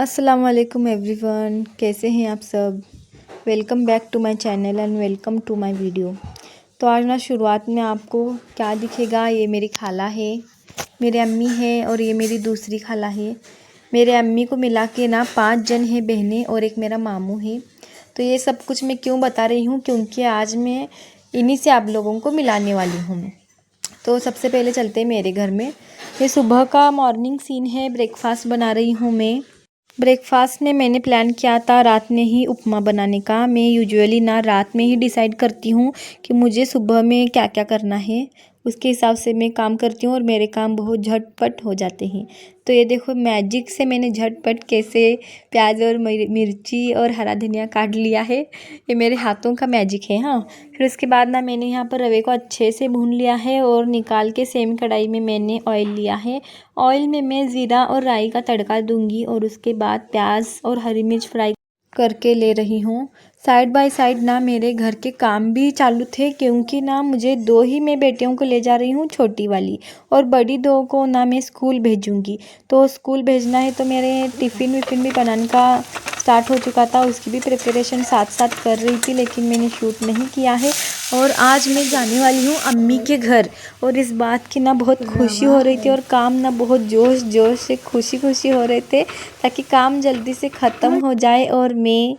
अस्सलाम वालेकुम एवरीवन, कैसे हैं आप सब। Welcome back to my channel and welcome to my video. तो आज ना शुरुआत में आपको क्या दिखेगा, ये मेरी खाला है, मेरे अम्मी है और ये मेरी दूसरी खाला है। मेरे अम्मी को मिला के ना 5 जन हैं बहनें और एक मेरा मामू है। तो ये सब कुछ मैं क्यों बता रही हूँ, क्योंकि आज मैं इन्हीं से आप लोगों को मिलाने वाली हूँ। तो सबसे पहले चलते हैं मेरे घर में। ये सुबह का मॉर्निंग सीन है, ब्रेकफास्ट बना रही हूँ मैं। ब्रेकफास्ट में मैंने प्लान किया था रात में ही उपमा बनाने का। मैं यूजुअली ना रात में ही डिसाइड करती हूँ कि मुझे सुबह में क्या क्या करना है, उसके हिसाब से मैं काम करती हूँ और मेरे काम बहुत झटपट हो जाते हैं। तो ये देखो मैजिक से मैंने झटपट कैसे प्याज और मिर्ची और हरा धनिया काट लिया है। ये मेरे हाथों का मैजिक है। हाँ, फिर उसके बाद ना मैंने यहाँ पर रवे को अच्छे से भून लिया है और निकाल के सेम कढ़ाई में मैंने ऑयल लिया है। ऑयल में मैं ज़ीरा और राई का तड़का दूंगी और उसके बाद प्याज और हरी मिर्च फ्राई करके ले रही हूँ। साइड बाय साइड ना मेरे घर के काम भी चालू थे, क्योंकि ना मुझे 2 ही मैं बेटियों को ले जा रही हूँ, छोटी वाली और बड़ी 2 को ना मैं स्कूल भेजूँगी। तो स्कूल भेजना है तो मेरे टिफ़िन विफ़िन भी बनाने का स्टार्ट हो चुका था, उसकी भी प्रिपरेशन साथ साथ कर रही थी, लेकिन मैंने शूट नहीं किया है। और आज मैं जाने वाली हूँ अम्मी के घर और इस बात की ना बहुत खुशी हो रही थी और काम ना बहुत जोश जोश से खुशी हो रहे थे, ताकि काम जल्दी से ख़त्म हो जाए और मैं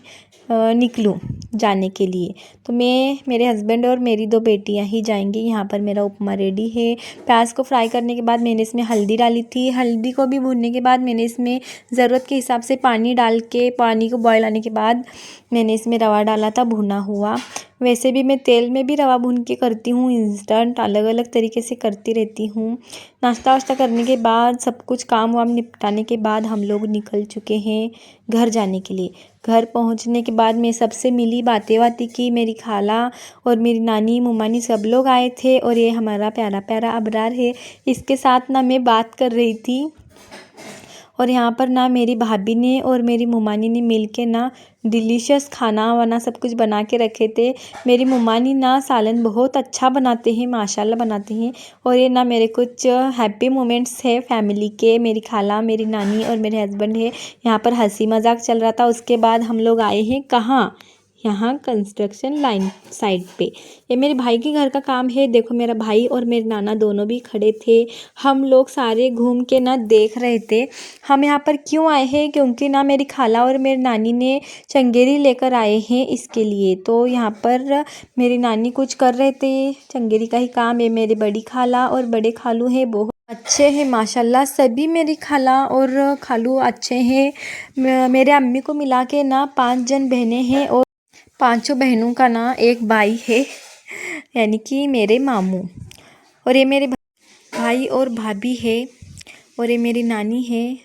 निकलूँ जाने के लिए। तो मैं, मेरे हस्बैंड और मेरी 2 बेटियां ही जाएंगी। यहाँ पर मेरा उपमा रेडी है। प्याज को फ्राई करने के बाद मैंने इसमें हल्दी डाली थी। हल्दी को भी भूनने के बाद मैंने इसमें ज़रूरत के हिसाब से पानी डाल के, पानी को बॉयल आने के बाद मैंने इसमें रवा डाला था भुना हुआ। वैसे भी मैं तेल में भी रवा भून के करती हूँ, इंस्टेंट अलग अलग तरीके से करती रहती हूँ। नाश्ता वाश्ता करने के बाद, सब कुछ काम वाम निपटाने के बाद हम लोग निकल चुके हैं घर जाने के लिए। घर पहुंचने के बाद मैं सबसे मिली, बातें की। मेरी खाला और मेरी नानी मुमानी सब लोग आए थे और ये हमारा प्यारा प्यारा अबरार है, इसके साथ ना मैं बात कर रही थी। और यहाँ पर ना मेरी भाभी ने और मेरी मुमानी ने मिल के ना डिलीशियस खाना वाना सब कुछ बना के रखे थे। मेरी मुमानी ना सालन बहुत अच्छा बनाते हैं, माशाल्लाह बनाते हैं। और ये ना मेरे कुछ हैप्पी मोमेंट्स है फैमिली के। मेरी खाला, मेरी नानी और मेरे हस्बैंड है। यहाँ पर हंसी मजाक चल रहा था। उसके बाद हम लोग आए हैं कहाँ, यहाँ कंस्ट्रक्शन लाइन साइड पे। ये मेरे भाई के घर का काम है। देखो मेरा भाई और मेरे नाना दोनों भी खड़े थे। हम लोग सारे घूम के ना देख रहे थे। हम यहाँ पर क्यों आए हैं, क्योंकि ना मेरी खाला और मेरी नानी ने चंगेरी लेकर आए हैं इसके लिए। तो यहाँ पर मेरी नानी कुछ कर रहे थे, चंगेरी का ही काम है। मेरी बड़ी खाला और बड़े खालू हैं, बहुत अच्छे हैं माशाल्लाह। सभी मेरी खाला और खालू अच्छे हैं। मेरे अम्मी को मिला के ना 5 जन बहनें हैं और 5 बहनों का ना एक भाई है, यानी कि मेरे मामू। और ये मेरे भाई और भाभी है और ये मेरी नानी है।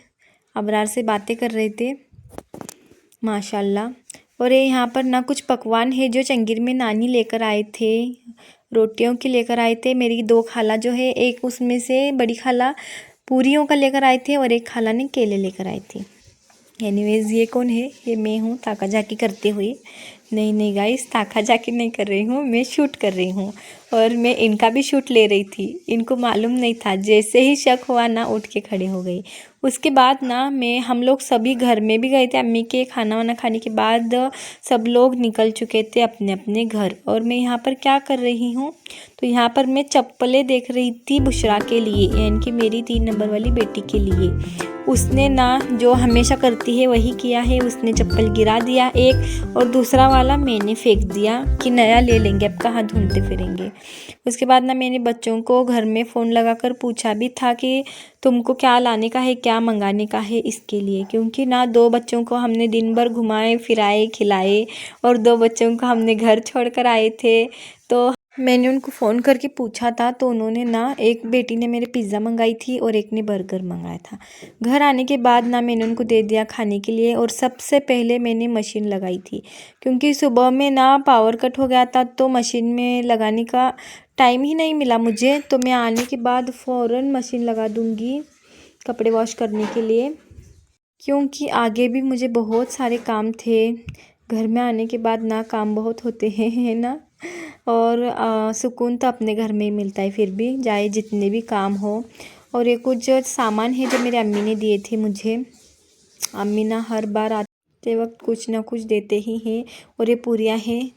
अबरार से बातें कर रहे थे माशाल्लाह। और ये यहाँ पर ना कुछ पकवान है जो चंगीर में नानी लेकर आए थे, रोटियों की लेकर आए थे। मेरी 2 खाला जो है, एक उसमें से बड़ी खाला पूरियों का लेकर आए थे और एक खाला ने केले लेकर आए थे। एनीवेज ये कौन है, ये मैं हूँ ताका झाकी करते हुए। नहीं गाइस, ताका झाकी नहीं कर रही हूँ, मैं शूट कर रही हूँ। और मैं इनका भी शूट ले रही थी, इनको मालूम नहीं था। जैसे ही शक हुआ ना, उठ के खड़े हो गई। उसके बाद ना हम लोग सभी घर में भी गए थे। अम्मी के खाना वाना खाने के बाद सब लोग निकल चुके थे अपने अपने घर। और मैं यहाँ पर क्या कर रही हूँ, तो यहाँ पर मैं चप्पलें देख रही थी बुशरा के लिए, यानी कि मेरी 3 नंबर वाली बेटी के लिए। उसने ना जो हमेशा करती है वही किया है, उसने चप्पल गिरा दिया एक, और दूसरा वाला मैंने फेंक दिया कि नया ले लेंगे, अब कहाँ ढूंढते फिरेंगे। उसके बाद ना मैंने बच्चों को घर में फ़ोन लगाकर पूछा भी था कि तुमको क्या लाने का है, क्या मंगाने का है इसके लिए, क्योंकि ना 2 बच्चों को हमने दिन भर घुमाए फिराए खिलाए और 2 बच्चों को हमने घर छोड़ कर आए थे। तो मैंने उनको फ़ोन करके पूछा था, तो उन्होंने ना, एक बेटी ने मेरे पिज़्ज़ा मंगाई थी और एक ने बर्गर मंगाया था। घर आने के बाद ना मैंने उनको दे दिया खाने के लिए। और सबसे पहले मैंने मशीन लगाई थी, क्योंकि सुबह में ना पावर कट हो गया था, तो मशीन में लगाने का टाइम ही नहीं मिला मुझे। तो मैं आने के बाद फ़ौरन मशीन लगा दूँगी कपड़े वॉश करने के लिए, क्योंकि आगे भी मुझे बहुत सारे काम थे। घर में आने के बाद ना काम बहुत होते हैं, है ना। और सुकून तो अपने घर में ही मिलता है, फिर भी चाहे जितने भी काम हो। और ये कुछ जो सामान है जो मेरी अम्मी ने दिए थे मुझे, अम्मी ना हर बार आते वक्त कुछ ना कुछ देते ही हैं। और ये पूरियाँ हैं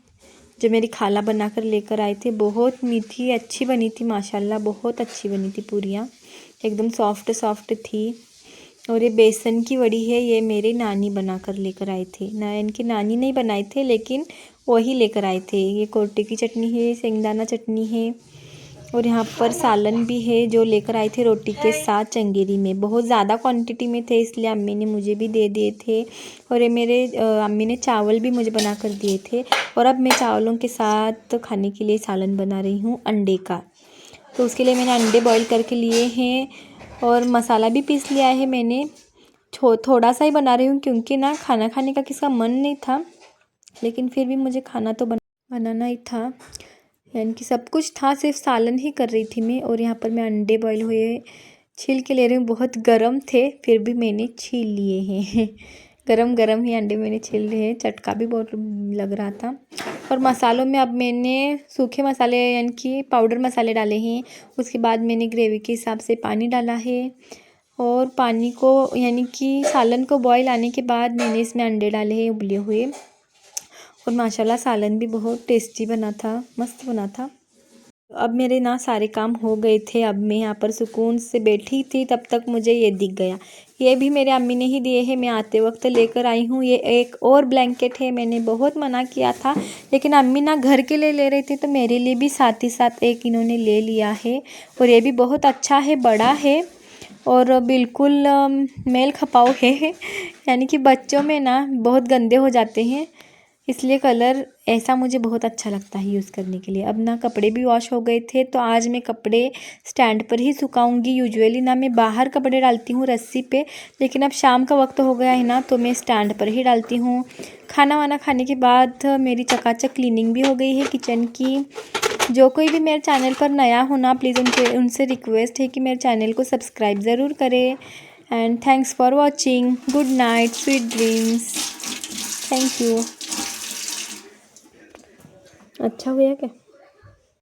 जो मेरी खाला बना कर लेकर आए थे। बहुत मीठी अच्छी बनी थी माशाल्लाह, बहुत अच्छी बनी थी पूरियाँ, एकदम सॉफ्ट सॉफ्ट थी। और ये बेसन की वड़ी है, ये मेरे नानी बना कर लेकर आए थे ना, इनकी नानी नहीं बनाए थे लेकिन वही लेकर आए थे। ये कोटे की चटनी है, सेंगदाना चटनी है और यहाँ पर सालन भी है जो लेकर आए थे रोटी के साथ चंगेरी में। बहुत ज़्यादा क्वांटिटी में थे इसलिए अम्मी ने मुझे भी दे दिए थे। और ये मेरे अम्मी ने चावल भी मुझे बना कर दिए थे। और अब मैं चावलों के साथ खाने के लिए सालन बना रही हूँ अंडे का। तो उसके लिए मैंने अंडे बॉईल करके लिए हैं और मसाला भी पीस लिया है मैंने। थोड़ा सा ही बना रही हूँ क्योंकि ना खाना खाने का किसका मन नहीं था, लेकिन फिर भी मुझे खाना तो बनाना ही था। यानी कि सब कुछ था, सिर्फ सालन ही कर रही थी मैं। और यहाँ पर मैं अंडे बॉईल हुए छील के ले रही हूँ। बहुत गर्म थे फिर भी मैंने छील लिए हैं गरम गरम ही अंडे मैंने छील लिए हैं, चटका भी बहुत लग रहा था। और मसालों में अब मैंने सूखे मसाले यानी कि पाउडर मसाले डाले हैं। उसके बाद मैंने ग्रेवी के हिसाब से पानी डाला है और पानी को यानी कि सालन को बॉईल आने के बाद मैंने इसमें अंडे डाले हैं उबले हुए। और माशाल्लाह सालन भी बहुत टेस्टी बना था, मस्त बना था। अब मेरे ना सारे काम हो गए थे। अब मैं यहाँ पर सुकून से बैठी थी, तब तक मुझे ये दिख गया। ये भी मेरे अम्मी ने ही दिए हैं, मैं आते वक्त लेकर आई हूँ। ये एक और ब्लैंकेट है, मैंने बहुत मना किया था लेकिन अम्मी ना घर के लिए ले रही थी तो मेरे लिए भी साथ ही साथ एक इन्होंने ले लिया है। और ये भी बहुत अच्छा है, बड़ा है और बिल्कुल मेल खपाऊ है यानी कि बच्चों में ना बहुत गंदे हो जाते हैं, इसलिए कलर ऐसा मुझे बहुत अच्छा लगता है यूज़ करने के लिए। अब ना कपड़े भी वॉश हो गए थे तो आज मैं कपड़े स्टैंड पर ही सुखाऊंगी। यूजुअली ना मैं बाहर कपड़े डालती हूँ रस्सी पे, लेकिन अब शाम का वक्त हो गया है ना तो मैं स्टैंड पर ही डालती हूँ। खाना वाना खाने के बाद मेरी चकाचक क्लीनिंग भी हो गई है किचन की। जो कोई भी मेरे चैनल पर नया हो ना, प्लीज़ उनसे रिक्वेस्ट है कि मेरे चैनल को सब्सक्राइब ज़रूर करें। And thanks for watching. Good night, sweet dreams. Thank you. अच्छा हुआ क्या?